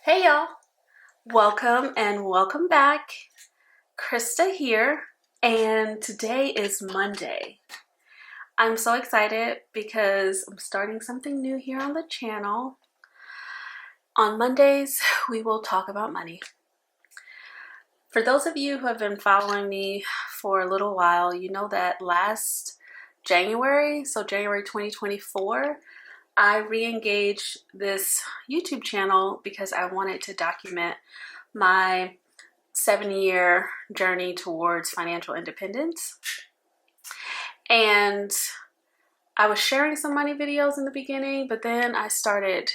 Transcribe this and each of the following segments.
Hey y'all, welcome and welcome back. Christa here, and today is Monday. I'm so excited because I'm starting something new here on the channel. On Mondays, we will talk about money. For those of you who have been following me for a little while, you know that last January, so January 2024, I re-engaged this YouTube channel because I wanted to document my 7-year journey towards financial independence. And I was sharing some money videos in the beginning, but then I started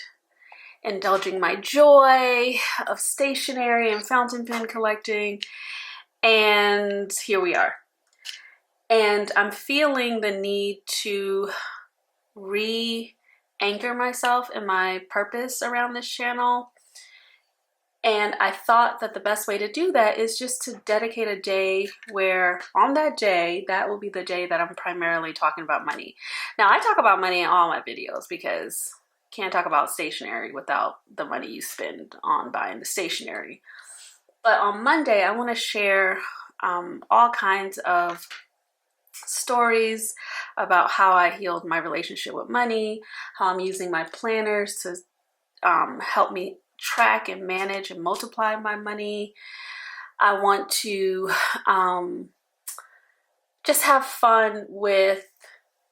indulging my joy of stationery and fountain pen collecting, and here we are. And I'm feeling the need to re-anchor myself in my purpose around this channel. And I thought that the best way to do that is just to dedicate a day where on that day, that will be the day that I'm primarily talking about money. Now, I talk about money in all my videos because you can't talk about stationery without the money you spend on buying the stationery. But on Monday, I want to share all kinds of stories about how I healed my relationship with money, how I'm using my planners to help me track and manage and multiply my money. I want to just have fun with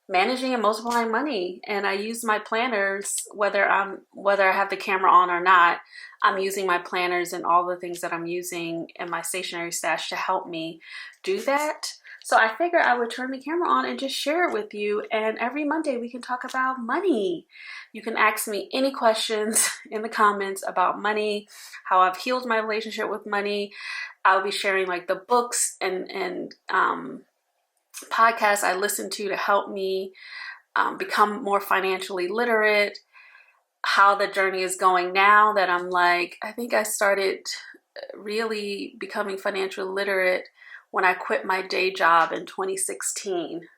managing and multiplying money, and I use my planners whether I have the camera on or not. I'm using my planners and all the things that I'm using in my stationery stash to help me do that. So I figured I would turn the camera on and just share it with you, and every Monday we can talk about money. You can ask me any questions in the comments about money, how I've healed my relationship with money. I'll be sharing like the books and podcasts I listen to help me become more financially literate, how the journey is going now that I'm like, I think I started really becoming financially literate when I quit my day job in 2016.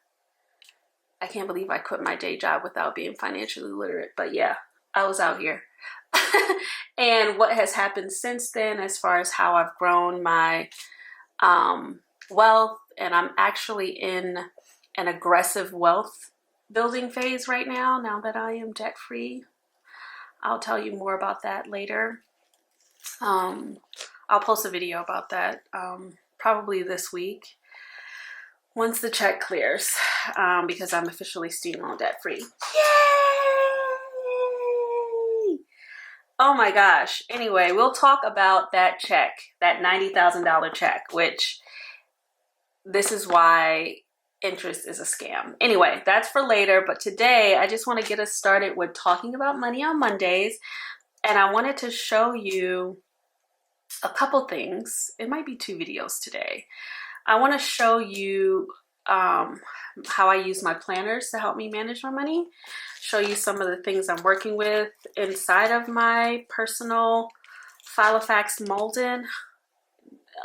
I can't believe I quit my day job without being financially literate, but yeah, I was out here. And what has happened since then as far as how I've grown my wealth, and I'm actually in an aggressive wealth building phase right now that I am debt free. I'll tell you more about that later. I'll post a video about that probably this week once the check clears, because I'm officially student loan debt free. Yay! Oh my gosh. Anyway, we'll talk about that check, that $90,000 check, which this is why interest is a scam. Anyway, that's for later, but today I just want to get us started with talking about money on Mondays, and I wanted to show you a couple things. It might be 2 videos today. I want to show you how I use my planners to help me manage my money, show you some of the things I'm working with inside of my personal Filofax Molden.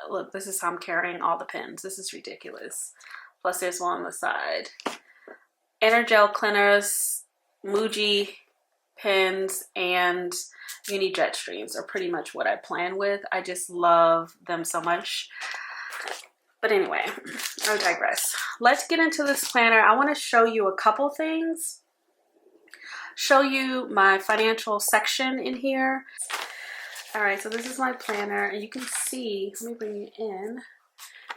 Look, this is how I'm carrying all the pens. This is ridiculous. Plus there's one on the side. Energel cleaners, Muji pens, and Uni Jet Streams are pretty much what I plan with. I just love them so much. But anyway, I digress. Let's get into this planner. I want to show you a couple things. Show you my financial section in here. All right, so this is my planner, and you can see, let me bring you in.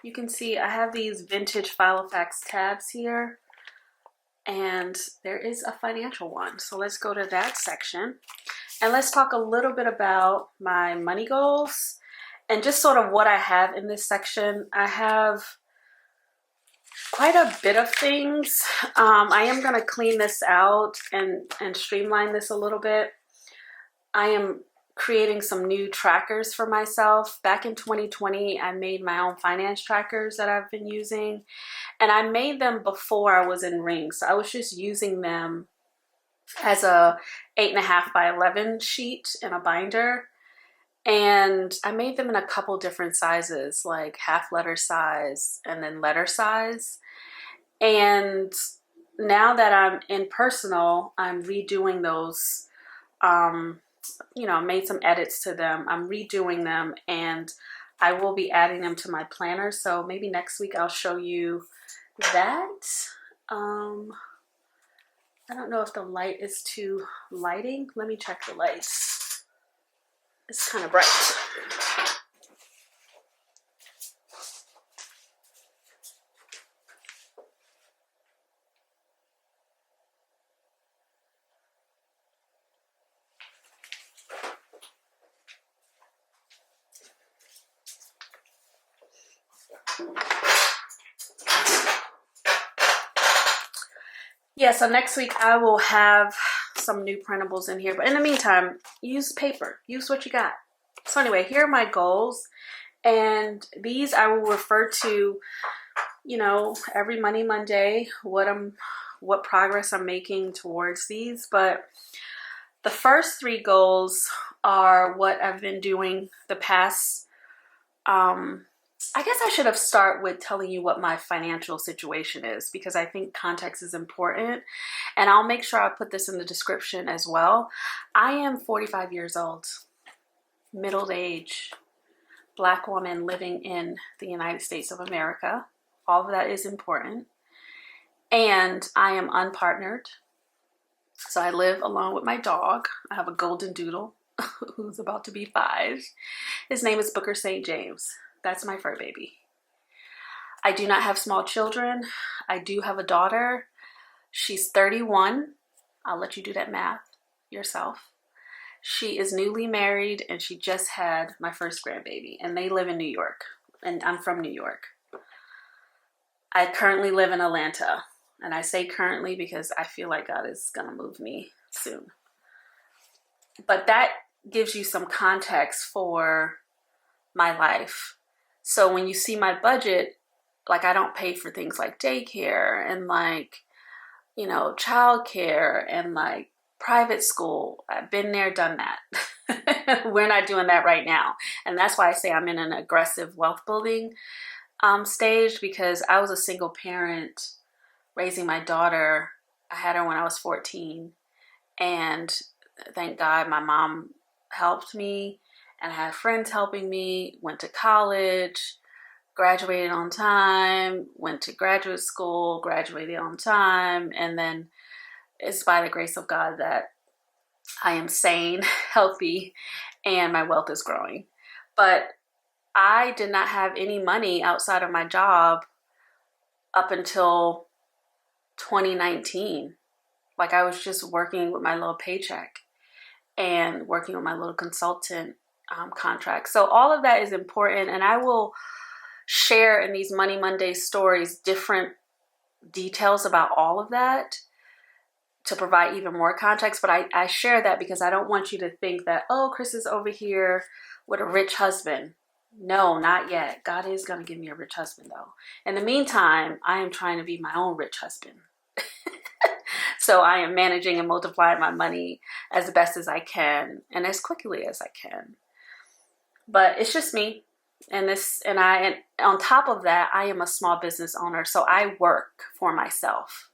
You can see I have these vintage Filofax tabs here, and there is a financial one. So let's go to that section, and let's talk a little bit about my money goals and just sort of what I have in this section. I have quite a bit of things. I am going to clean this out and streamline this a little bit. I am creating some new trackers for myself. Back in 2020, I made my own finance trackers that I've been using, and I made them before I was in rings. So I was just using them as a 8.5 by 11 sheet in a binder, and I made them in a couple different sizes, like half letter size and then letter size. And now that I'm in personal, I'm redoing those you know, made some edits to them. I'm redoing them, and I will be adding them to my planner. So maybe next week I'll show you that. I don't know if the light is too lighting. Let me check the lights. It's kind of bright. Yeah, so next week I will have some new printables in here. But in the meantime, use paper. Use what you got. So anyway, here are my goals. And these I will refer to, you know, every Monday, what progress I'm making towards these. But the first 3 goals are what I've been doing the past, I guess I should have started with telling you what my financial situation is, because I think context is important. And I'll make sure I put this in the description as well. I am 45 years old, middle age, Black woman living in the United States of America. All of that is important. And I am unpartnered. So I live alone with my dog. I have a golden doodle who's about to be 5. His name is Booker St. James. That's my fur baby. I do not have small children. I do have a daughter. She's 31. I'll let you do that math yourself. She is newly married, and she just had my first grandbaby, and they live in New York, and I'm from New York. I currently live in Atlanta, and I say currently because I feel like God is gonna move me soon. But that gives you some context for my life. So when you see my budget, like, I don't pay for things like daycare and, like, you know, childcare and like private school. I've been there, done that. We're not doing that right now. And that's why I say I'm in an aggressive wealth building stage, because I was a single parent raising my daughter. I had her when I was 14, and thank God my mom helped me, and I had friends helping me, went to college, graduated on time, went to graduate school, graduated on time, and then it's by the grace of God that I am sane, healthy, and my wealth is growing. But I did not have any money outside of my job up until 2019. Like, I was just working with my little paycheck and working with my little consultant contract. So all of that is important, and I will share in these Money Monday stories different details about all of that to provide even more context. But I share that because I don't want you to think that, oh, Chris is over here with a rich husband. No, not yet. God is going to give me a rich husband, though. In the meantime, I am trying to be my own rich husband. So I am managing and multiplying my money as best as I can and as quickly as I can. But it's just me. And on top of that, I am a small business owner. So I work for myself,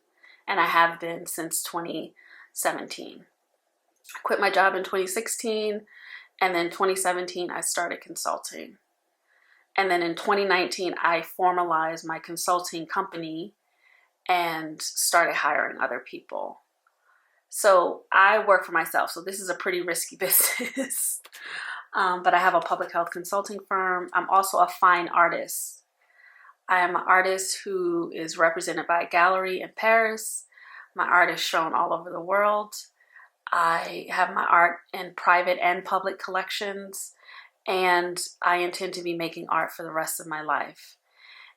and I have been since 2017. I quit my job in 2016, and then 2017, I started consulting. And then in 2019, I formalized my consulting company and started hiring other people. So I work for myself. So this is a pretty risky business. But I have a public health consulting firm. I'm also a fine artist. I am an artist who is represented by a gallery in Paris. My art is shown all over the world. I have my art in private and public collections, and I intend to be making art for the rest of my life.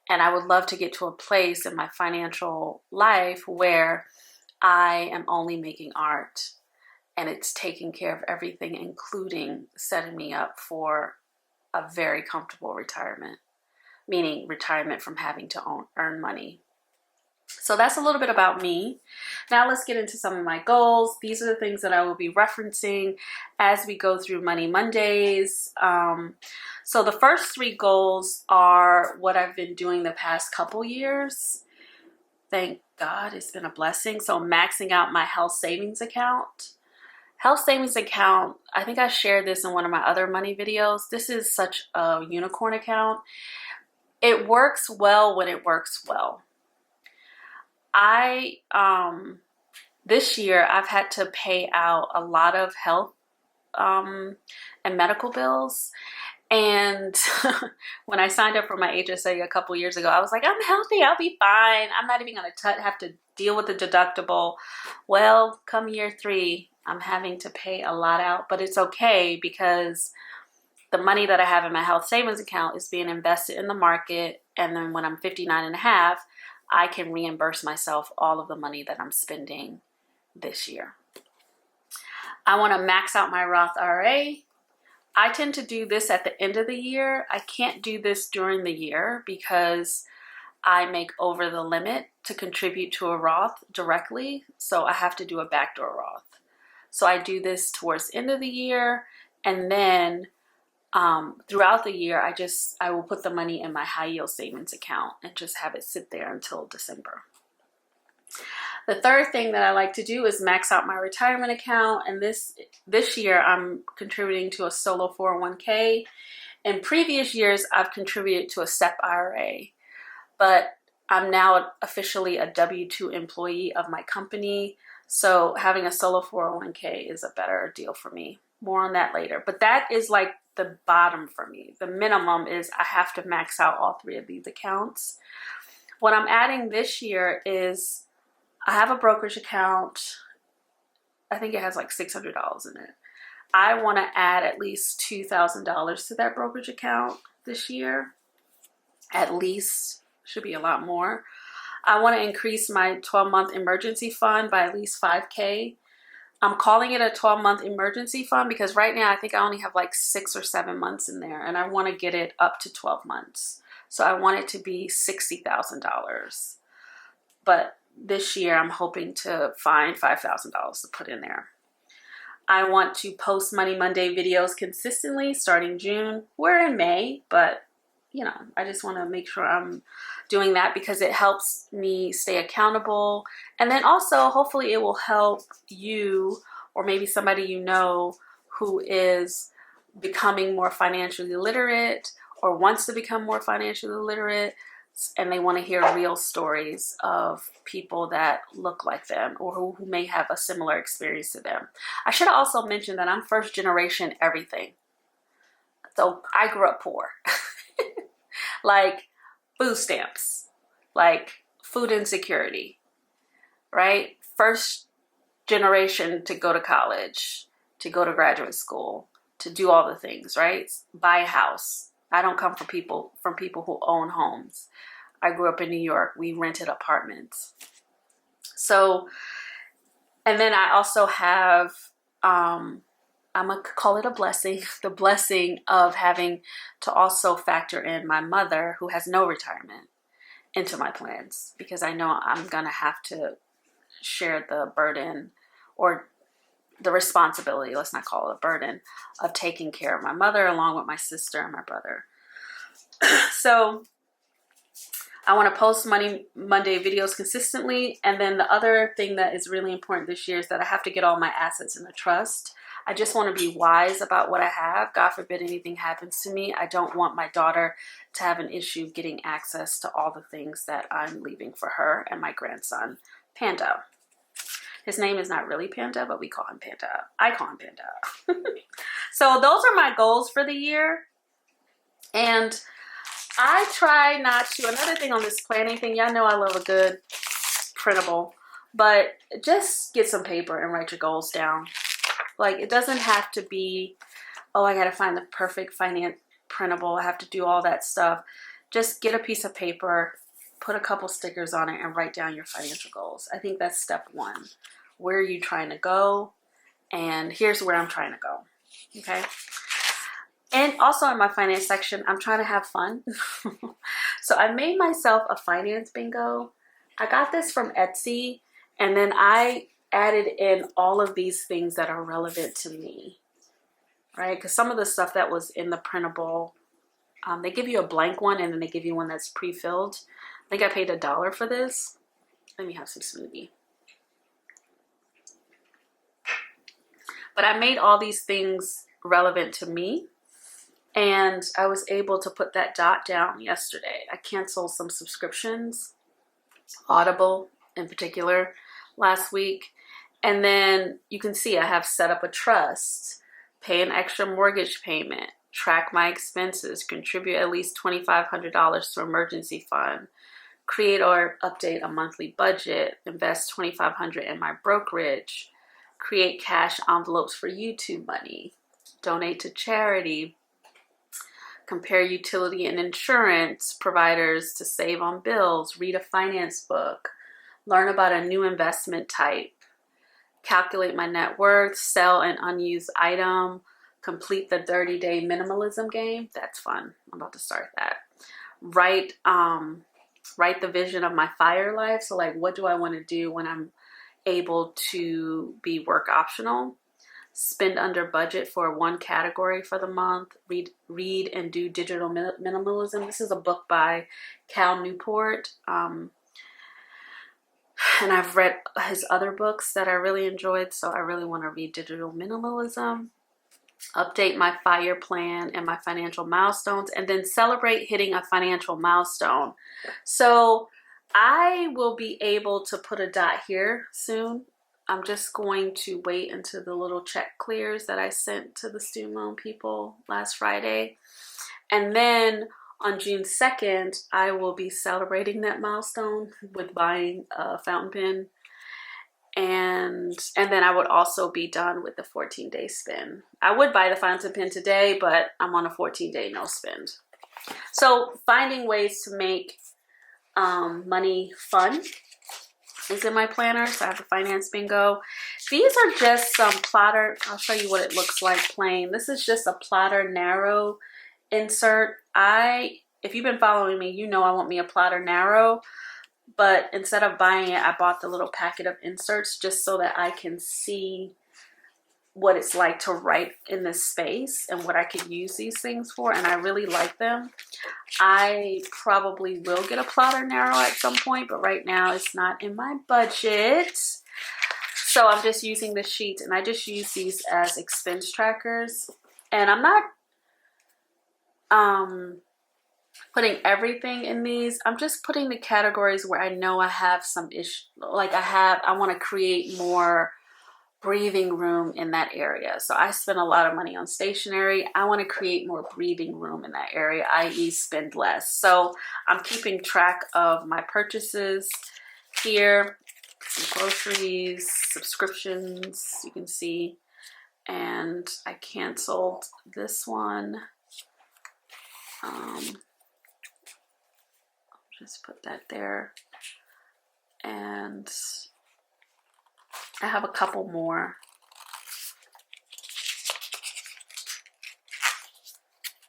And I would love to get to a place in my financial life where I am only making art, and it's taking care of everything, including setting me up for a very comfortable retirement, meaning retirement from having to earn money. So that's a little bit about me. Now let's get into some of my goals. These are the things that I will be referencing as we go through Money Mondays. So the first 3 goals are what I've been doing the past couple years. Thank God, it's been a blessing. So maxing out my health savings account Health savings account, I think I shared this in one of my other money videos. This is such a unicorn account. It works well when it works well. This year I've had to pay out a lot of health and medical bills. And when I signed up for my HSA a couple years ago, I was like, I'm healthy, I'll be fine. I'm not even going to have to deal with the deductible. Well, come year 3, I'm having to pay a lot out, but it's okay because the money that I have in my health savings account is being invested in the market. And then when I'm 59 and a half, I can reimburse myself all of the money that I'm spending this year. I want to max out my Roth IRA. I tend to do this at the end of the year. I can't do this during the year because I make over the limit to contribute to a Roth directly. So I have to do a backdoor Roth. So I do this towards the end of the year, and then throughout the year, I will put the money in my high yield savings account and just have it sit there until December. The third thing that I like to do is max out my retirement account. And this year I'm contributing to a solo 401k. In previous years, I've contributed to a Sept IRA, but I'm now officially a W-2 employee of my company. So having a solo 401k is a better deal for me. More on that later. But that is like the bottom for me. The minimum is I have to max out all 3 of these accounts. What I'm adding this year is I have a brokerage account. I think it has like $600 in it. I want to add at least $2,000 to that brokerage account this year. At least, should be a lot more. I want to increase my 12-month emergency fund by at least $5,000. I'm calling it a 12-month emergency fund because right now I think I only have like 6 or 7 months in there, and I want to get it up to 12 months. So I want it to be $60,000. But this year I'm hoping to find $5,000 to put in there. I want to post Money Monday videos consistently starting June. We're in May, but you know, I just want to make sure I'm doing that because it helps me stay accountable. And then also hopefully it will help you or maybe somebody you know who is becoming more financially literate or wants to become more financially literate, and they want to hear real stories of people that look like them or who may have a similar experience to them. I should also mention that I'm first generation everything. So I grew up poor. Like food stamps, like food insecurity, right? First generation to go to college, to go to graduate school, to do all the things, right? Buy a house. I don't come from people who own homes. I grew up in New York. We rented apartments. So, and then I also have, I'm gonna call it a blessing, the blessing of having to also factor in my mother who has no retirement into my plans because I know I'm gonna have to share the burden or the responsibility, let's not call it a burden, of taking care of my mother along with my sister and my brother. So I want to post Money Monday videos consistently. And then the other thing that is really important this year is that I have to get all my assets in a trust. I just want to be wise about what I have. God forbid anything happens to me. I don't want my daughter to have an issue getting access to all the things that I'm leaving for her and my grandson, Panda. His name is not really Panda, but we call him Panda. I call him Panda. So those are my goals for the year. And I try not to, another thing on this planning thing, y'all know I love a good printable, but just get some paper and write your goals down. Like it doesn't have to be, oh, I got to find the perfect finance printable. I have to do all that stuff. Just get a piece of paper, put a couple stickers on it and write down your financial goals. I think that's step 1. Where are you trying to go? And here's where I'm trying to go. Okay. And also in my finance section, I'm trying to have fun. So I made myself a finance bingo. I got this from Etsy, and then I added in all of these things that are relevant to me, right? Because some of the stuff that was in the printable, they give you a blank one and then they give you one that's pre-filled. I think I paid $1 for this. Let me have some smoothie. But I made all these things relevant to me, and I was able to put that dot down yesterday. I canceled some subscriptions, Audible in particular, last week. And then you can see I have set up a trust, pay an extra mortgage payment, track my expenses, contribute at least $2,500 to emergency fund, create or update a monthly budget, invest $2,500 in my brokerage, create cash envelopes for YouTube money, donate to charity, compare utility and insurance providers to save on bills, read a finance book, learn about a new investment type, calculate my net worth, sell an unused item, complete the 30-day minimalism game. That's fun. I'm about to start that. Write the vision of my FIRE life. So like, what do I want to do when I'm able to be work optional? Spend under budget for one category for the month. Read and do digital minimalism. This is a book by Cal Newport. And I've read his other books that I really enjoyed, so I really want to read digital minimalism. Update my FIRE plan and my financial milestones, and then celebrate hitting a financial milestone. So I will be able to put a dot here soon. I'm just going to wait until the little check clears that I sent to the student loan people last Friday. And then on June 2nd, I will be celebrating that milestone with buying a fountain pen. And then I would also be done with the 14-day spin. I would buy the fountain pen today, but I'm on a 14-day no spend. So finding ways to make money fun is in my planner. So I have the finance bingo. These are just some plotter. I'll show you what it looks like plain. This is just a plotter narrow insert. If you've been following me, you know I want me a plotter narrow, but instead of buying it, I bought the little packet of inserts just so that I can see what it's like to write in this space and what I could use these things for, and I really like them. I probably will get a plotter narrow at some point, but right now it's not in my budget. So I'm just using the sheets, and I just use these as expense trackers. And I'm not putting everything in these. I'm just putting the categories where I know I have some issue. Like I want to create more breathing room in that area. So I spend a lot of money on stationery. I want to create more breathing room in that area, i.e. spend less. So I'm keeping track of my purchases here, some groceries, subscriptions, you can see. And I canceled this one. Just put that there. And I have a couple more.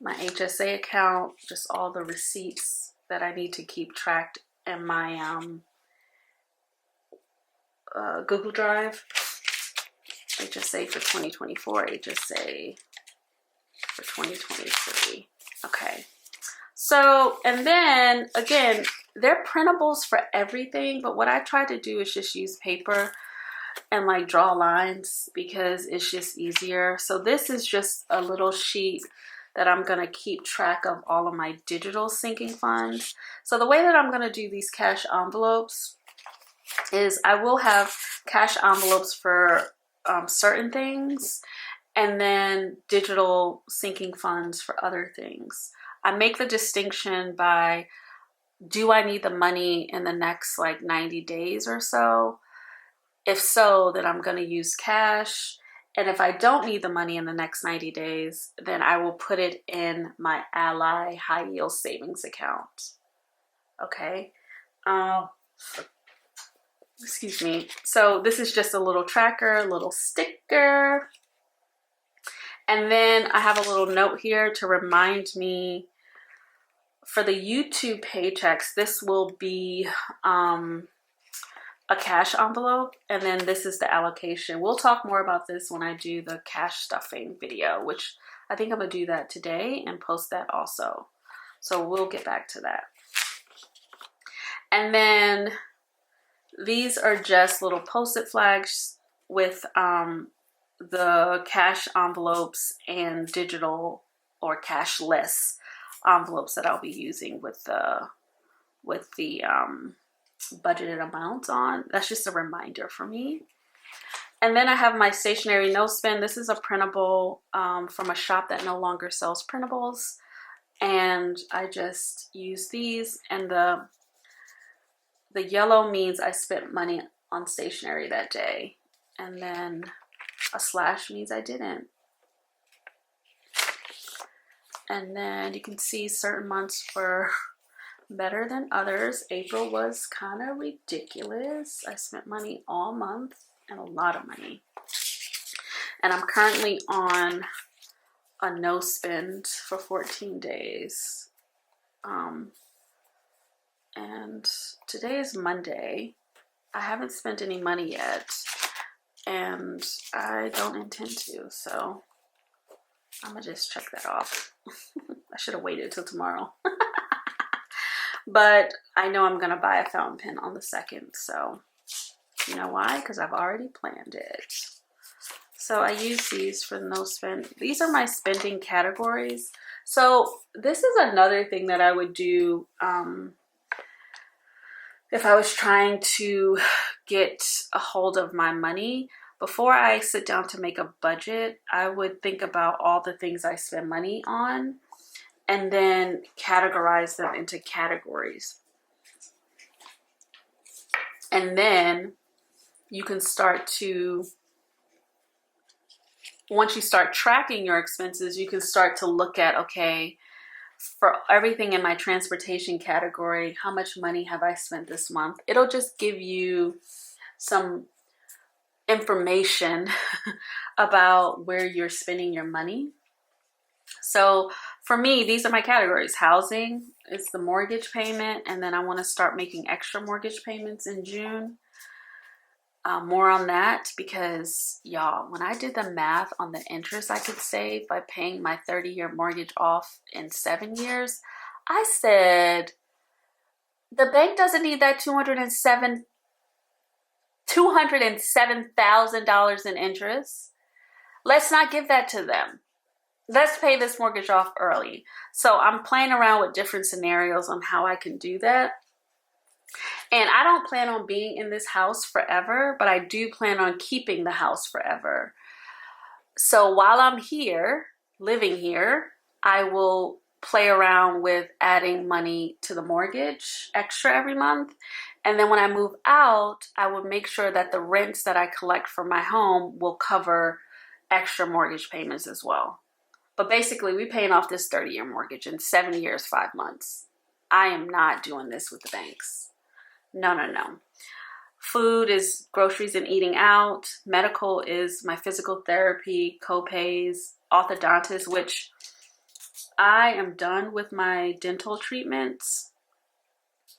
My HSA account, just all the receipts that I need to keep tracked in my Google Drive. HSA for 2024, HSA for 2023. Okay. So, and then again, they're printables for everything, but what I try to do is just use paper and like draw lines because it's just easier. So this is just a little sheet that I'm going to keep track of all of my digital sinking funds. So the way that I'm going to do these cash envelopes is I will have cash envelopes for certain things and then digital sinking funds for other things. I make the distinction by, do I need the money in the next like 90 days or so? If so, then I'm going to use cash. And if I don't need the money in the next 90 days, then I will put it in my Ally high yield savings account. Okay. Excuse me. So this is just a little tracker, a little sticker. And then I have a little note here to remind me for the YouTube paychecks, this will be a cash envelope, and then this is the allocation. We'll talk more about this when I do the cash stuffing video, which I think I'm gonna do that today and post that also. So we'll get back to that. And then these are just little post-it flags with the cash envelopes and digital or cashless envelopes that I'll be using with the budgeted amounts on. That's just a reminder for me. And then I have my stationery no spin. This is a printable from a shop that no longer sells printables. And I just use these, and the yellow means I spent money on stationery that day. And then a slash means I didn't. And then you can see certain months were better than others. April was kind of ridiculous. I spent money all month and a lot of money. And I'm currently on a no spend for 14 days. And today is Monday. I haven't spent any money yet, and I don't intend to, so I'm gonna just check that off. I should have waited till tomorrow. But I know I'm gonna buy a fountain pen on the 2nd, so you know why? Because I've already planned it. So I use these for the no spend. These are my spending categories. So this is another thing that I would do if I was trying to get a hold of my money. Before I sit down to make a budget, I would think about all the things I spend money on and then categorize them into categories. And then you can start to, once you start tracking your expenses, you can start to look at, okay, for everything in my transportation category, how much money have I spent this month? It'll just give you some information about where you're spending your money. So for me, these are my categories. Housing is the mortgage payment, and then I want to start making extra mortgage payments in June. More on that, because y'all, when I did the math on the interest I could save by paying my 30-year mortgage off in 7 years, I said, the bank doesn't need that $207,000 in interest. Let's not give that to them. Let's pay this mortgage off early. So I'm playing around with different scenarios on how I can do that. And I don't plan on being in this house forever, but I do plan on keeping the house forever. So while I'm here, living here, I will play around with adding money to the mortgage extra every month. And then when I move out, I will make sure that the rents that I collect from my home will cover extra mortgage payments as well. But basically, we're paying off this 30-year mortgage in 7 years, 5 months. I am not doing this with the banks. No, no, no. Food is groceries and eating out. Medical is my physical therapy, co-pays, orthodontist, which I am done with my dental treatments.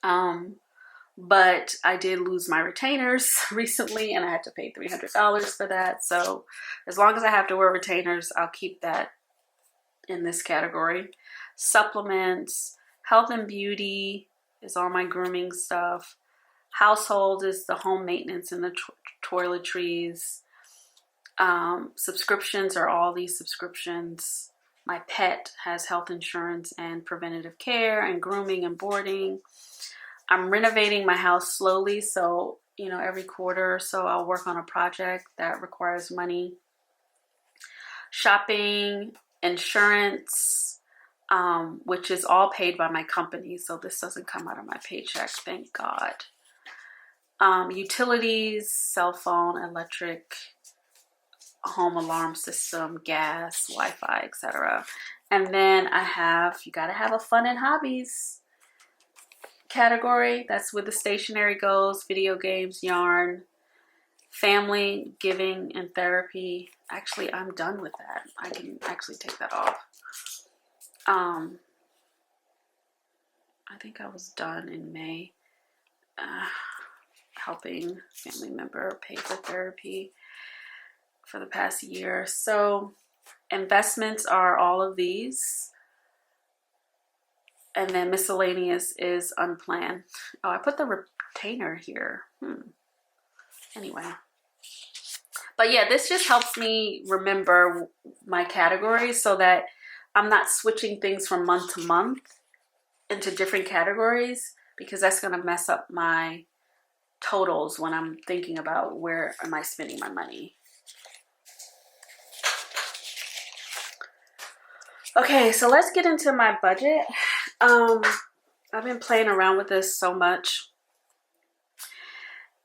But I did lose my retainers recently, and I had to pay $300 for that. So as long as I have to wear retainers, I'll keep that in this category. Supplements, health and beauty is all my grooming stuff. Household is the home maintenance and the toiletries. Subscriptions are all these subscriptions. My pet has health insurance and preventative care and grooming and boarding. I'm renovating my house slowly, so every quarter or so I'll work on a project that requires money. Shopping, insurance, which is all paid by my company, so this doesn't come out of my paycheck, thank God. Utilities, cell phone, electric, home alarm system, gas, Wi-Fi, etc. And then I have, you gotta have a fun and hobbies category. That's where the stationery goes, video games, yarn, family, giving, and therapy. Actually, I'm done with that. I can actually take that off. I think I was done in May. Helping family member pay for therapy for the past year. So investments are all of these. And then miscellaneous is unplanned. Oh, I put the retainer here. Anyway. But yeah, this just helps me remember my categories so that I'm not switching things from month to month into different categories, because that's going to mess up my totals when I'm thinking about where am I spending my money. Okay, so let's get into my budget. I've been playing around with this so much,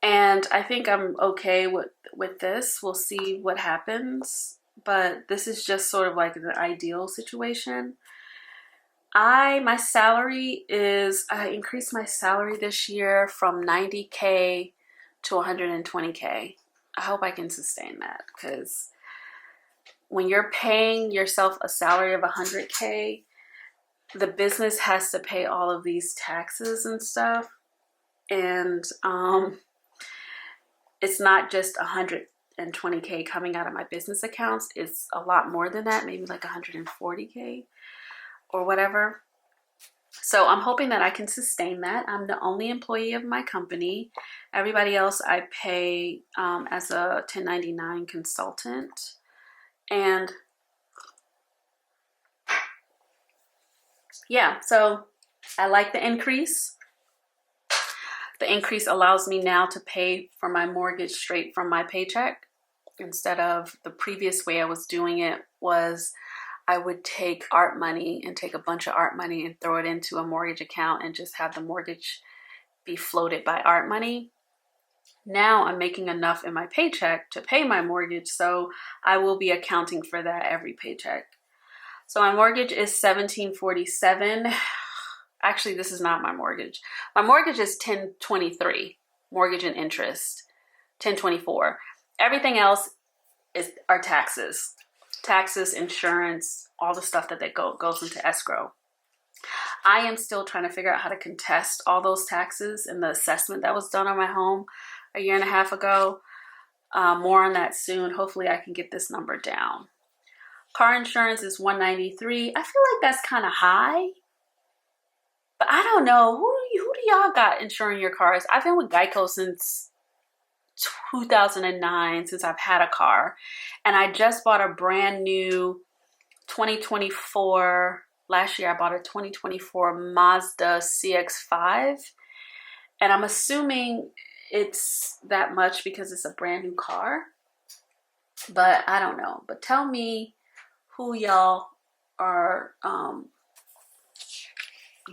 and I think I'm okay with this. We'll see what happens, but this is just sort of like an ideal situation. My salary is, I increased my salary this year from 90K to 120K. I hope I can sustain that, because when you're paying yourself a salary of 100K, the business has to pay all of these taxes and stuff. And it's not just 120K coming out of my business accounts. It's a lot more than that, maybe like 140K or whatever. So I'm hoping that I can sustain that. I'm the only employee of my company. Everybody else I pay as a 1099 consultant. And yeah, so I like the increase. The increase allows me now to pay for my mortgage straight from my paycheck, instead of the previous way I was doing it was I would take art money and take a bunch of art money and throw it into a mortgage account and just have the mortgage be floated by art money. Now I'm making enough in my paycheck to pay my mortgage, so I will be accounting for that every paycheck. So my mortgage is $1,747. Actually, this is not my mortgage. My mortgage is $1,023, mortgage and interest, $1,024. Everything else are taxes. Taxes, insurance, all the stuff that goes into escrow. I am still trying to figure out how to contest all those taxes and the assessment that was done on my home a year and a half ago. More on that soon. Hopefully I can get this number down. Car insurance is $193. I feel like that's kind of high, but I don't know. Who do y'all got insuring your cars? I've been with Geico since 2009, since I've had a car, and I just bought a brand new 2024. Last year I bought a 2024 Mazda CX-5, and I'm assuming it's that much because it's a brand new car, but I don't know. But tell me who y'all are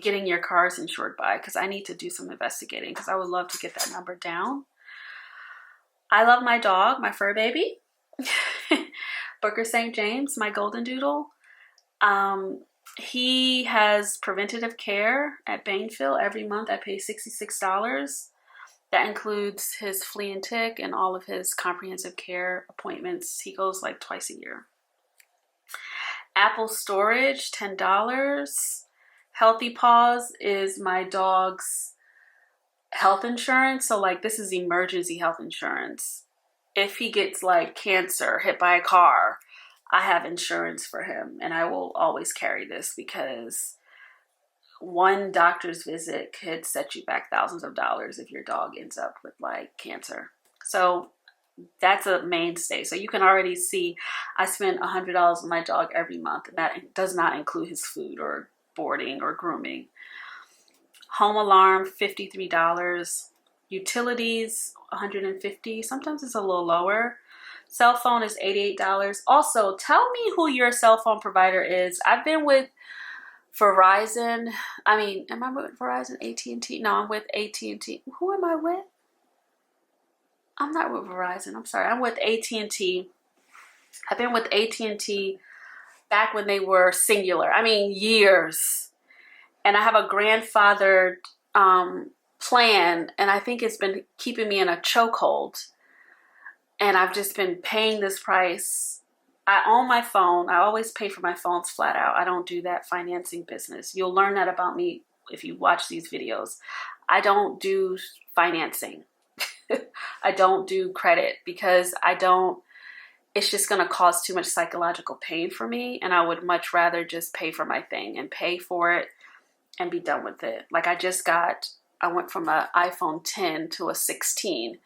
getting your cars insured by, because I need to do some investigating, because I would love to get that number down. I love my dog, my fur baby, Booker St. James, my golden doodle. He has preventative care at Bainfield. Every month I pay $66. That includes his flea and tick and all of his comprehensive care appointments. He goes like twice a year. Apple Storage, $10. Healthy Paws is my dog's health insurance. So like, this is emergency health insurance. If he gets like cancer, hit by a car, I have insurance for him, and I will always carry this, because one doctor's visit could set you back thousands of dollars if your dog ends up with like cancer. So that's a mainstay. So you can already see I spend $100 on my dog every month, and that does not include his food or boarding or grooming. Home alarm, $53. Utilities, $150. Sometimes it's a little lower. Cell phone is $88. Also, tell me who your cell phone provider is. I've been with Verizon. Am I with Verizon? AT&T? No, I'm with AT&T. Who am I with? I'm not with Verizon. I'm sorry. I'm with AT&T. I've been with AT&T back when they were singular. Years. And I have a grandfathered plan, and I think it's been keeping me in a chokehold. And I've just been paying this price. I own my phone. I always pay for my phones flat out. I don't do that financing business. You'll learn that about me if you watch these videos. I don't do financing. I don't do credit, because it's just going to cause too much psychological pain for me. And I would much rather just pay for my thing and pay for it and be done with it. Like I went from an iPhone 10 to a 16.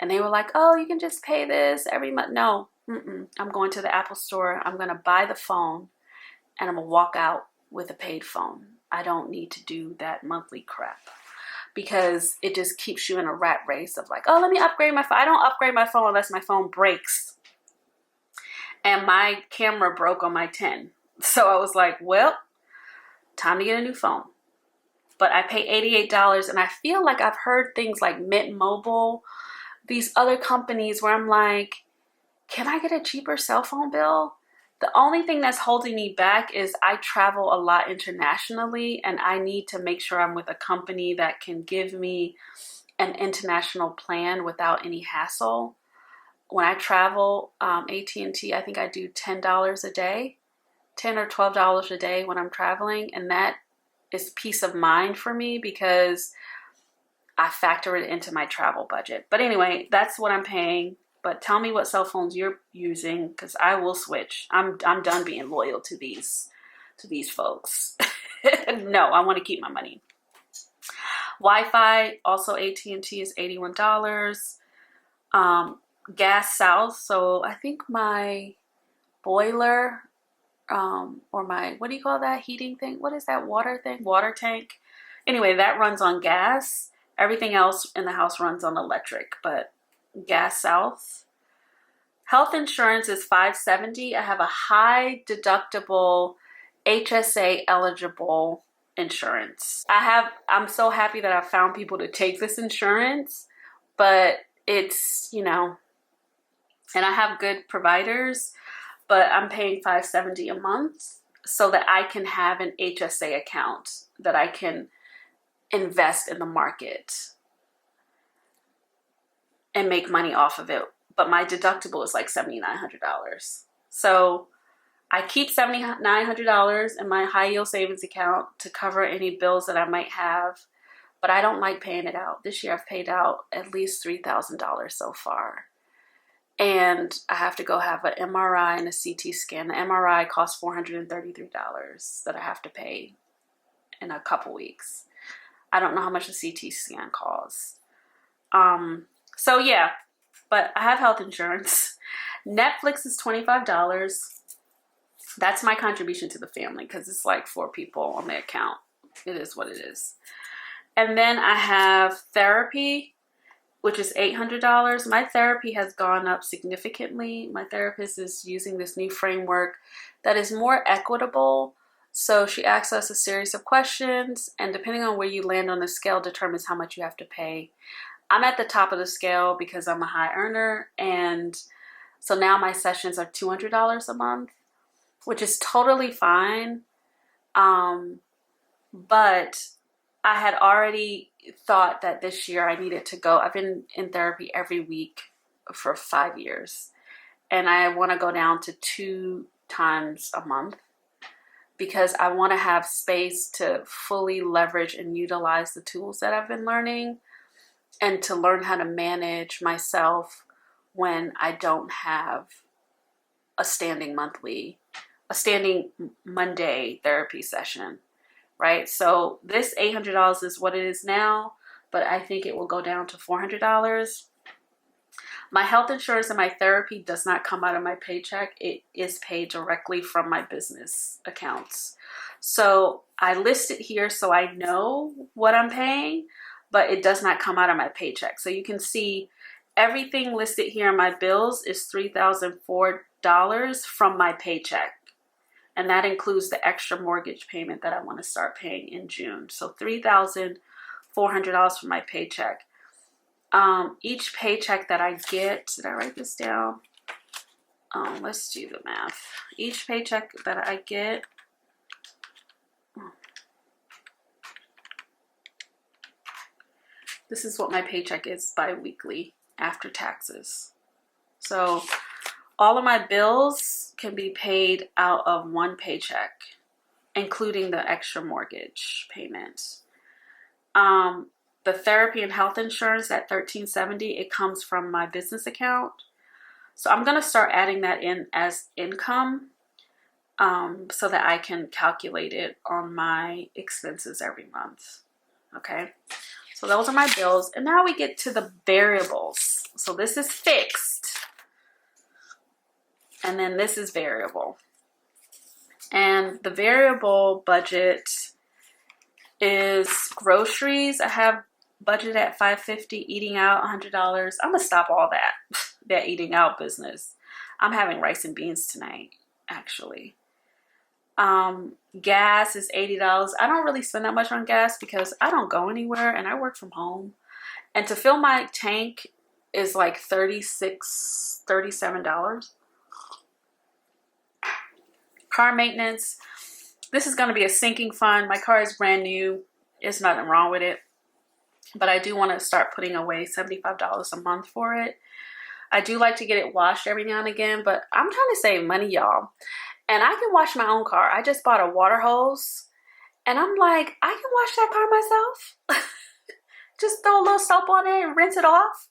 And they were like, oh, you can just pay this every month. No, I'm going to the Apple store. I'm going to buy the phone and I'm going to walk out with a paid phone. I don't need to do that monthly crap because it just keeps you in a rat race of like, oh, let me upgrade my phone. I don't upgrade my phone unless my phone breaks. And my camera broke on my 10. So I was like, well, time to get a new phone. But I pay $88 and I feel like I've heard things like Mint Mobile, these other companies where I'm like, can I get a cheaper cell phone bill? The only thing that's holding me back is I travel a lot internationally and I need to make sure I'm with a company that can give me an international plan without any hassle. When I travel, AT&T, I think I do $10 a day, $10 or $12 a day when I'm traveling. And that is peace of mind for me because I factor it into my travel budget. But anyway, that's what I'm paying. But tell me what cell phones you're using because I will switch. I'm done being loyal to these folks. No, I want to keep my money. Wi-Fi, also AT&T is $81. Gas South, so I think my boiler or my, what do you call that heating thing? What is that water thing? Water tank. Anyway, that runs on gas. Everything else in the house runs on electric, but Gas South. Health insurance is $570. I have a high deductible HSA eligible insurance. I'm so happy that I found people to take this insurance, but it's, you know, and I have good providers, but I'm paying $570 a month so that I can have an HSA account that I can invest in the market and make money off of it. But my deductible is like $7,900. So I keep $7,900 in my high yield savings account to cover any bills that I might have, but I don't like paying it out. This year I've paid out at least $3,000 so far. And I have to go have an MRI and a CT scan. The MRI costs $433 that I have to pay in a couple weeks. I don't know how much the CT scan costs. So yeah, but I have health insurance. Netflix is $25. That's my contribution to the family because it's like 4 people on the account. It is what it is. And then I have therapy, which is $800. My therapy has gone up significantly. My therapist is using this new framework that is more equitable. So she asks us a series of questions, and depending on where you land on the scale determines how much you have to pay. I'm at the top of the scale because I'm a high earner, and so now my sessions are $200 a month, which is totally fine. But I had already thought that this year I needed to go. I've been in therapy every week for 5 years, and I want to go down to 2 times a month because I want to have space to fully leverage and utilize the tools that I've been learning and to learn how to manage myself when I don't have a standing Monday therapy session, right? So this $800 is what it is now, but I think it will go down to $400. My health insurance and my therapy does not come out of my paycheck. It is paid directly from my business accounts. So I list it here so I know what I'm paying, but it does not come out of my paycheck. So you can see everything listed here in my bills is $3,004 from my paycheck. And that includes the extra mortgage payment that I want to start paying in June. So $3,400 from my paycheck. Each paycheck that I get, did I write this down? Let's do the math. Each paycheck that I get, this is what my paycheck is bi-weekly after taxes. So all of my bills can be paid out of one paycheck, including the extra mortgage payment. The therapy and health insurance at $1,370, it comes from my business account. So I'm going to start adding that in as income so that I can calculate it on my expenses every month. Okay. So So those are my bills. And now we get to the variables. So this is fixed. And then this is variable. And the variable budget is groceries. I have budget at $550, eating out $100. I'm gonna stop all that eating out business. I'm having rice and beans tonight, actually. Gas is $80. I don't really spend that much on gas because I don't go anywhere and I work from home. And to fill my tank is like $37. Car maintenance. This is going to be a sinking fund. My car is brand new. There's nothing wrong with it. But I do want to start putting away $75 a month for it. I do like to get it washed every now and again, but I'm trying to save money, y'all. And I can wash my own car. I just bought a water hose. And I'm like, I can wash that car myself. Just throw a little soap on it and rinse it off.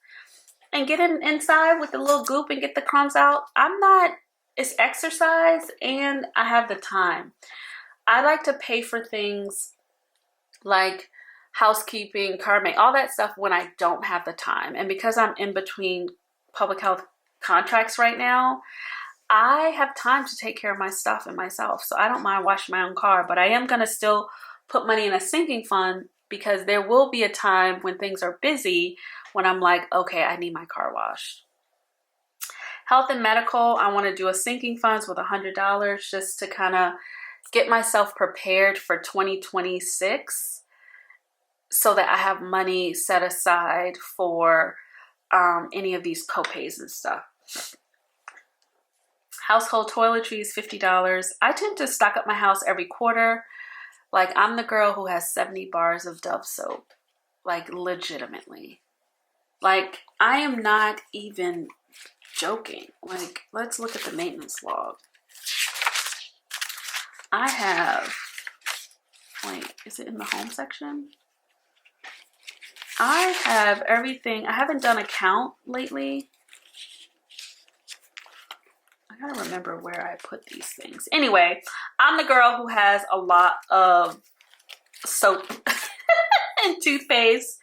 And get it inside with the little goop and get the crumbs out. It's exercise and I have the time. I like to pay for things like housekeeping, car maintenance, all that stuff when I don't have the time. And because I'm in between public health contracts right now, I have time to take care of my stuff and myself. So I don't mind washing my own car, but I am going to still put money in a sinking fund because there will be a time when things are busy when I'm like, okay, I need my car washed. Health and medical, I want to do a sinking funds with $100 just to kind of get myself prepared for 2026 so that I have money set aside for any of these copays and stuff. Household toiletries, $50. I tend to stock up my house every quarter. Like, I'm the girl who has 70 bars of Dove soap. Like, legitimately. Like, I am not even joking. Like, let's look at the maintenance log. I have, wait, is it in the home section? I have everything. I haven't done a count lately. I gotta remember where I put these things. Anyway, I'm the girl who has a lot of soap and toothpaste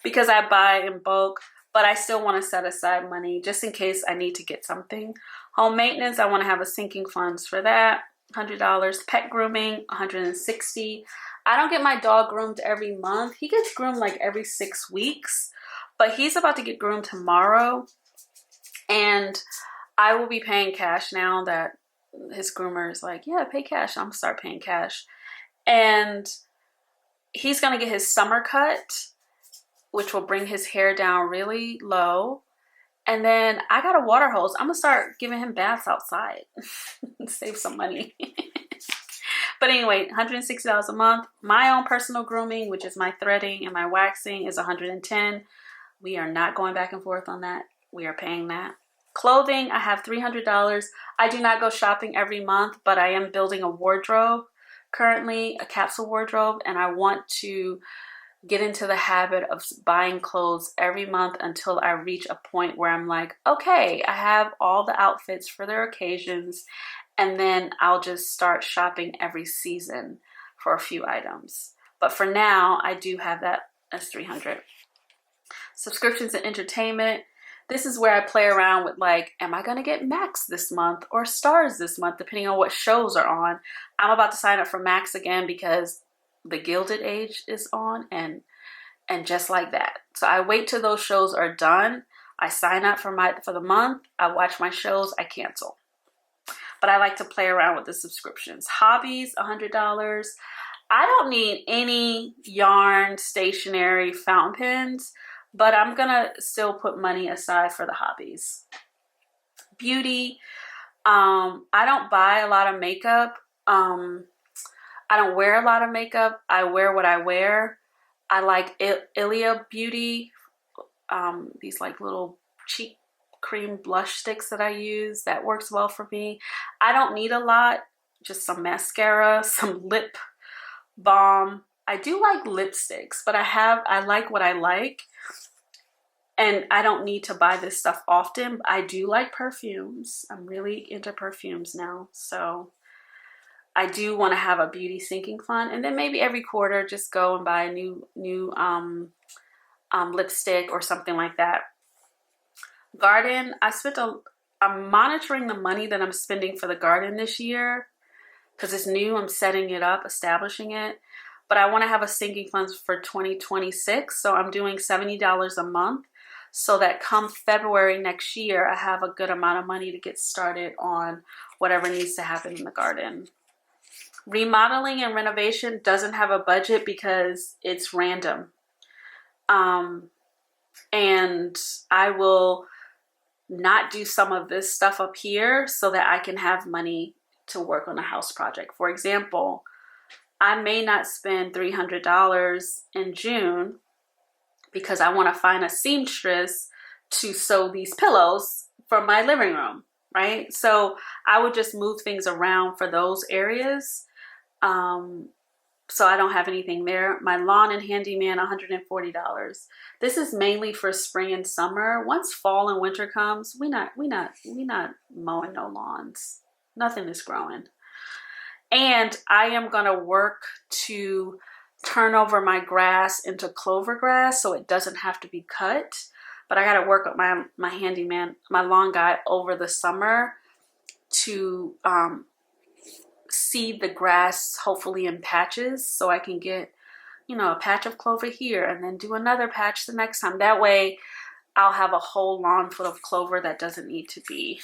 because I buy in bulk, but I still want to set aside money just in case I need to get something. Home maintenance, I want to have a sinking funds for that. $100. Pet grooming, $160. I don't get my dog groomed every month. He gets groomed like every 6 weeks, but he's about to get groomed tomorrow. And I will be paying cash now that his groomer is like, yeah, pay cash. I'm gonna start paying cash. And he's gonna get his summer cut, which will bring his hair down really low. And then I got a water hose. I'm gonna start giving him baths outside. Save some money. But anyway, $160 a month. My own personal grooming, which is my threading and my waxing, is $110. We are not going back and forth on that. We are paying that. Clothing, I have $300. I do not go shopping every month, but I am building a wardrobe currently, a capsule wardrobe, and I want to get into the habit of buying clothes every month until I reach a point where I'm like, okay, I have all the outfits for their occasions, and then I'll just start shopping every season for a few items. But for now, I do have that as $300. Subscriptions and entertainment. This is where I play around with, like, am I going to get Max this month or Stars this month, depending on what shows are on. I'm about to sign up for Max again because The Gilded Age is on, and just like that. So I wait till those shows are done. I sign up for the month. I watch my shows. I cancel. But I like to play around with the subscriptions. Hobbies, $100. I don't need any yarn, stationery, fountain pens, but I'm gonna still put money aside for the hobbies. Beauty, I don't buy a lot of makeup. I don't wear a lot of makeup. I wear what I wear. I like Ilia Beauty, these like little cheek cream blush sticks that I use. That works well for me. I don't need a lot, just some mascara, some lip balm. I do like lipsticks, but I like what I like. And I don't need to buy this stuff often. I do like perfumes. I'm really into perfumes now. So I do want to have a beauty sinking fund. And then maybe every quarter just go and buy a new lipstick or something like that. Garden, I'm monitoring the money that I'm spending for the garden this year because it's new. I'm setting it up, establishing it. But I want to have a sinking fund for 2026. So I'm doing $70 a month so that come February next year, I have a good amount of money to get started on whatever needs to happen in the garden. Remodeling and renovation doesn't have a budget because it's random. And I will not do some of this stuff up here so that I can have money to work on a house project. For example, I may not spend $300 in June because I want to find a seamstress to sew these pillows for my living room, right? So I would just move things around for those areas. So I don't have anything there. My lawn and handyman, $140. This is mainly for spring and summer. Once fall and winter comes, we not mowing no lawns. Nothing is growing. And I am gonna work to turn over my grass into clover grass so it doesn't have to be cut. But I gotta work with my handyman, my lawn guy over the summer to seed the grass, hopefully in patches, so I can get, you know, a patch of clover here and then do another patch the next time. That way I'll have a whole lawn full of clover that doesn't need to be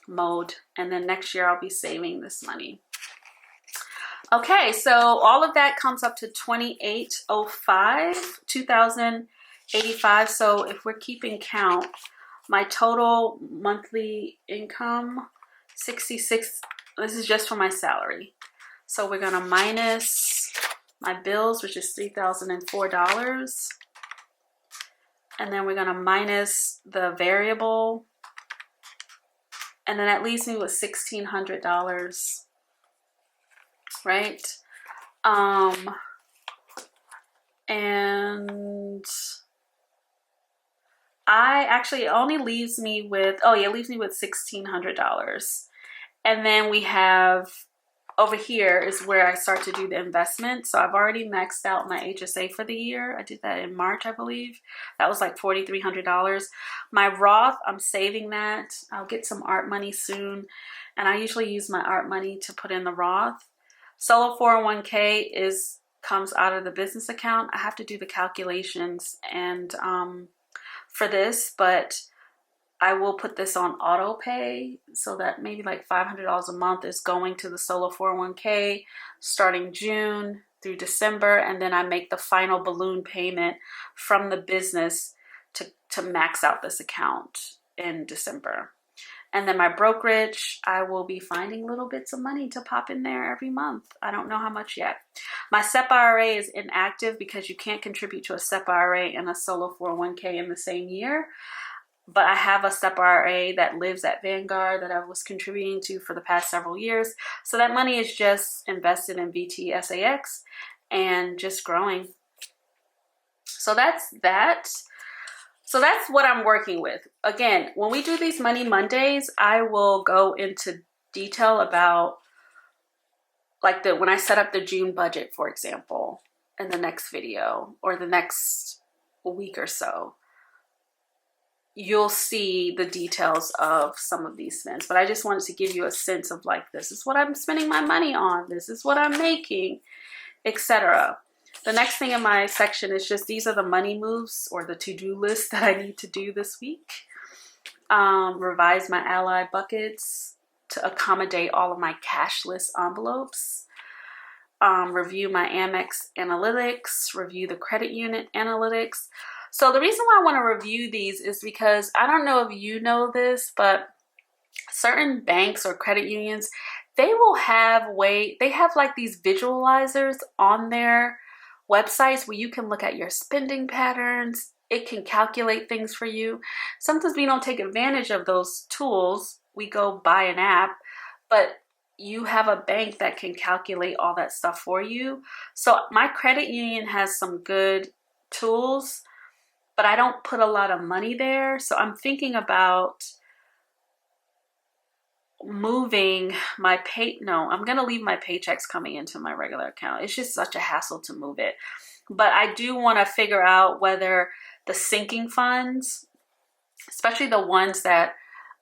mowed. And then next year I'll be saving this money. Okay, so all of that comes up to $2,085. So if we're keeping count, my total monthly income, 66, this is just for my salary. So we're gonna minus my bills, which is $3,004. And then we're gonna minus the variable. And then that leaves me with $1,600, right? And it only leaves me with, it leaves me with $1,600. And then we have, over here is where I start to do the investment. So I've already maxed out my HSA for the year. I did that in March, I believe. That was like $4,300. My Roth, I'm saving that. I'll get some art money soon. And I usually use my art money to put in the Roth. Solo 401k comes out of the business account. I have to do the calculations and for this, but I will put this on auto pay so that maybe like $500 a month is going to the solo 401k starting June through December. And then I make the final balloon payment from the business to max out this account in December. And then my brokerage, I will be finding little bits of money to pop in there every month. I don't know how much yet. My Sept IRA is inactive because you can't contribute to a Sept IRA and a solo 401k in the same year. But I have a Sept IRA that lives at Vanguard that I was contributing to for the past several years. So that money is just invested in VTSAX and just growing. So that's that. So that's what I'm working with. Again, when we do these Money Mondays, I will go into detail about like when I set up the June budget, for example, in the next video or the next week or so. You'll see the details of some of these spends, but I just wanted to give you a sense of like, this is what I'm spending my money on, this is what I'm making, etc. The next thing in my section is just, these are the money moves or the to-do list that I need to do this week. Revise my ally buckets to accommodate all of my cashless envelopes. Review my Amex analytics, review the credit unit analytics. So the reason why I want to review these is because I don't know if you know this, but certain banks or credit unions, they have like these visualizers on their websites where you can look at your spending patterns. It can calculate things for you. Sometimes we don't take advantage of those tools. We go buy an app, but you have a bank that can calculate all that stuff for you. So my credit union has some good tools, but I don't put a lot of money there. So I'm thinking about moving my I'm going to leave my paychecks coming into my regular account. It's just such a hassle to move it. But I do want to figure out whether the sinking funds, especially the ones that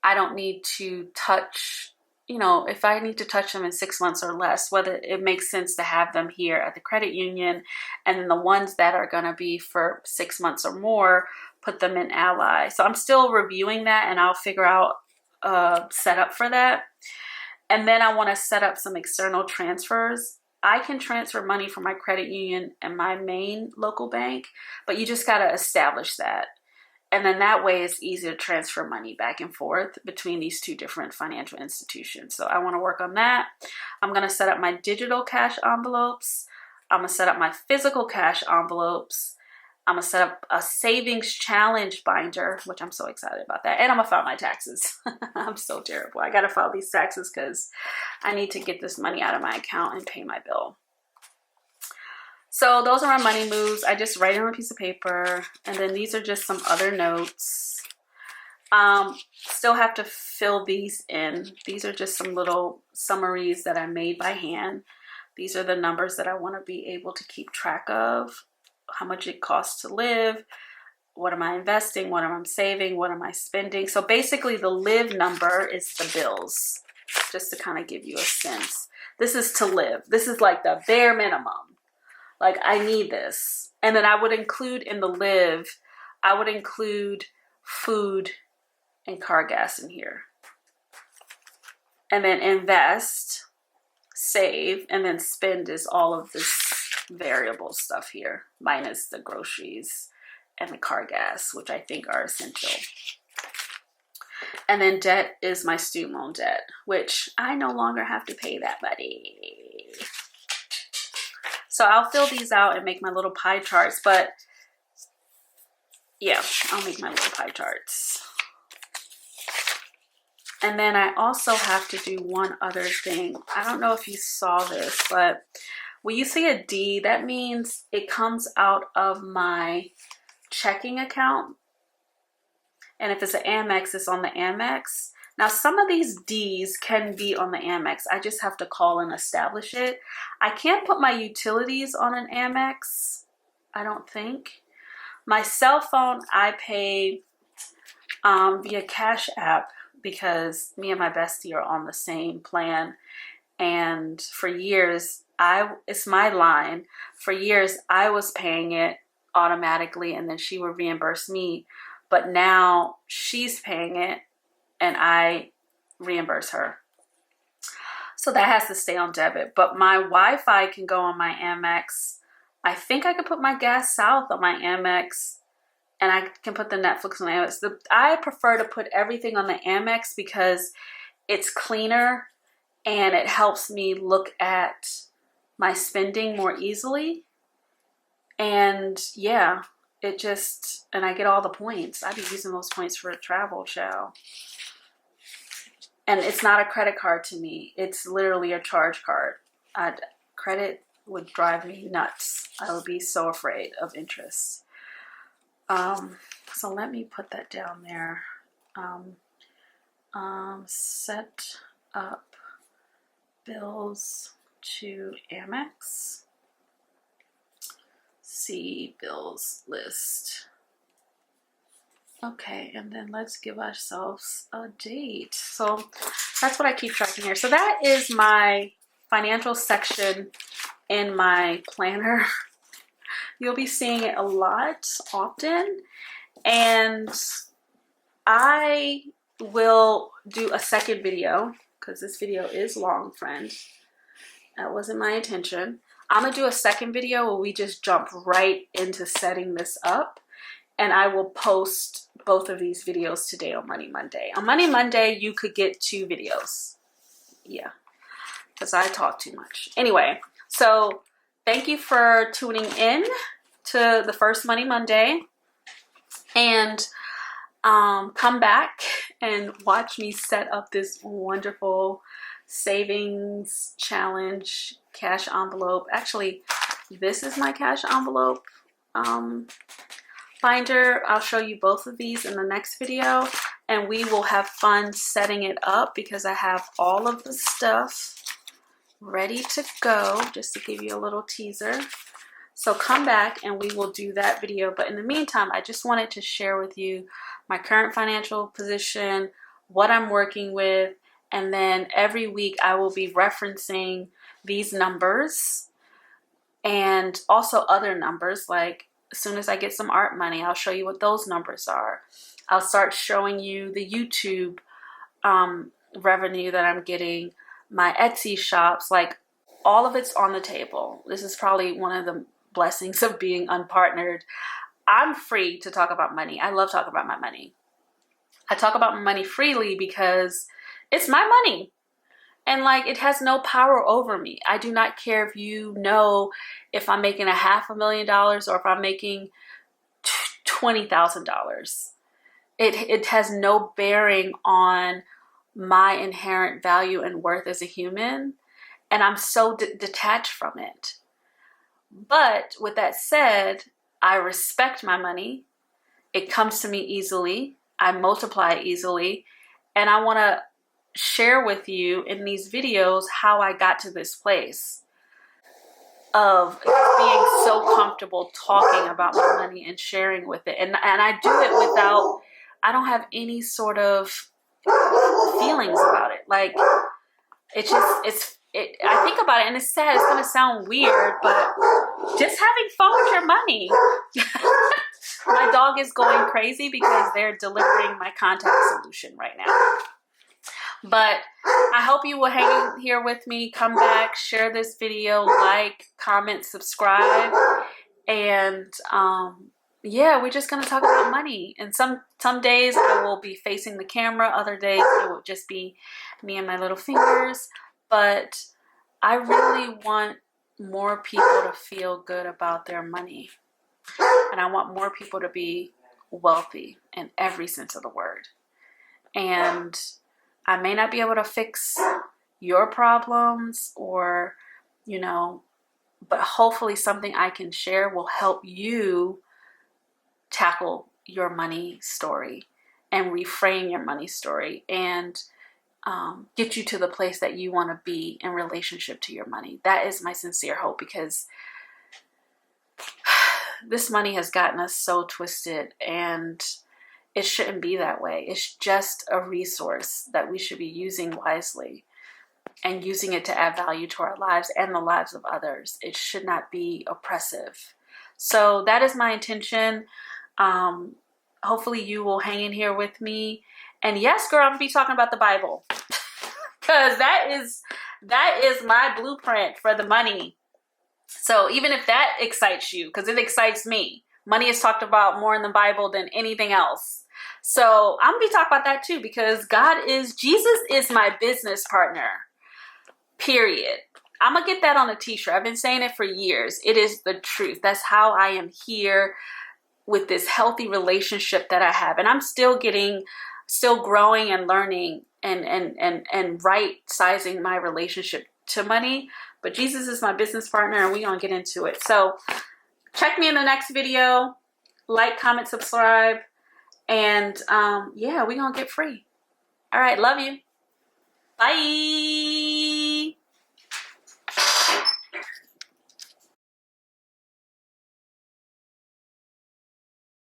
I don't need to touch, you know, if I need to touch them in 6 months or less, whether it makes sense to have them here at the credit union, and then the ones that are going to be for 6 months or more, put them in Ally. So I'm still reviewing that, and I'll figure out a setup for that. And then I want to set up some external transfers. I can transfer money from my credit union and my main local bank, but you just got to establish that. And then that way it's easy to transfer money back and forth between these two different financial institutions. So I want to work on that. I'm going to set up my digital cash envelopes. I'm going to set up my physical cash envelopes. I'm going to set up a savings challenge binder, which I'm so excited about that. And I'm going to file my taxes. I'm so terrible. I got to file these taxes because I need to get this money out of my account and pay my bill. So those are my money moves. I just write it on a piece of paper. And then these are just some other notes. Still have to fill these in. These are just some little summaries that I made by hand. These are the numbers that I want to be able to keep track of. How much it costs to live. What am I investing? What am I saving? What am I spending? So basically the live number is the bills. Just to kind of give you a sense. This is to live. This is like the bare minimum. Like, I need this. And then I would include in the live, I would include food and car gas in here. And then invest, save, and then spend is all of this variable stuff here, minus the groceries and the car gas, which I think are essential. And then debt is my student loan debt, which I no longer have to pay that money. So I'll fill these out and make my little pie charts, but yeah, I'll make my little pie charts. And then I also have to do one other thing. I don't know if you saw this, but when you see a D, that means it comes out of my checking account. And if it's an Amex, it's on the Amex. Now, some of these Ds can be on the Amex. I just have to call and establish it. I can't put my utilities on an Amex, I don't think. My cell phone, I pay via Cash App because me and my bestie are on the same plan. And for years, it's my line. For years, I was paying it automatically and then she would reimburse me. But now she's paying it and I reimburse her. So that has to stay on debit. But my Wi-Fi can go on my Amex. I think I could put my Gas South on my Amex. And I can put the Netflix on the Amex. I prefer to put everything on the Amex because it's cleaner and it helps me look at my spending more easily. And yeah, and I get all the points. I'd be using those points for a travel, child. And it's not a credit card to me. It's literally a charge card. Credit would drive me nuts. I would be so afraid of interest. So let me put that down there. Set up bills to Amex. See bills list. Okay, and then let's give ourselves a date. So that's what I keep tracking here. So that is my financial section in my planner. You'll be seeing it a lot, often. And I will do a second video because this video is long, friend. That wasn't my intention. I'm going to do a second video where we just jump right into setting this up. And I will post both of these videos today on Money Monday. On Money Monday, you could get 2 videos. Yeah, because I talk too much. Anyway, so thank you for tuning in to the first Money Monday. And come back and watch me set up this wonderful savings challenge cash envelope. Actually, this is my cash envelope binder. I'll show you both of these in the next video, and we will have fun setting it up because I have all of the stuff ready to go, just to give you a little teaser. So come back and we will do that video. But in the meantime, I just wanted to share with you my current financial position, what I'm working with, and then every week I will be referencing these numbers and also other numbers. Like as soon as I get some art money, I'll show you what those numbers are. I'll start showing you the YouTube revenue that I'm getting, my Etsy shops, like all of it's on the table. This is probably one of the blessings of being unpartnered. I'm free to talk about money. I love talking about my money. I talk about my money freely because it's my money. And like, it has no power over me. I do not care if you know if I'm making $500,000 or if I'm making $20,000. It has no bearing on my inherent value and worth as a human. And I'm so detached from it. But with that said, I respect my money. It comes to me easily. I multiply it easily. And I want to share with you in these videos how I got to this place of being so comfortable talking about my money and sharing with it. And I do it without, I don't have any sort of feelings about it. Like, it's just, I think about it and it's sad. It's going to sound weird, but just having fun with your money. My dog is going crazy because they're delivering my contact solution right now. But I hope you will hang here with me. Come back, share this video, like, comment, subscribe. And yeah, we're just going to talk about money. And some days I will be facing the camera. Other days it will just be me and my little fingers. But I really want more people to feel good about their money. And I want more people to be wealthy in every sense of the word. And I may not be able to fix your problems or, you know, but hopefully something I can share will help you tackle your money story and reframe your money story and get you to the place that you want to be in relationship to your money. That is my sincere hope, because this money has gotten us so twisted, and it shouldn't be that way. It's just a resource that we should be using wisely and using it to add value to our lives and the lives of others. It should not be oppressive. So that is my intention. Hopefully you will hang in here with me. And yes, girl, I'm gonna be talking about the Bible because that is my blueprint for the money. So even if that excites you, because it excites me, money is talked about more in the Bible than anything else. So I'm gonna be talking about that too, because Jesus is my business partner, period. I'm gonna get that on a t-shirt. I've been saying it for years. It is the truth. That's how I am here with this healthy relationship that I have. And I'm still growing and learning and right sizing my relationship to money. But Jesus is my business partner, and we're gonna get into it. So check me in the next video. Like, comment, subscribe, and yeah, we're gonna get free. All right, love you. Bye.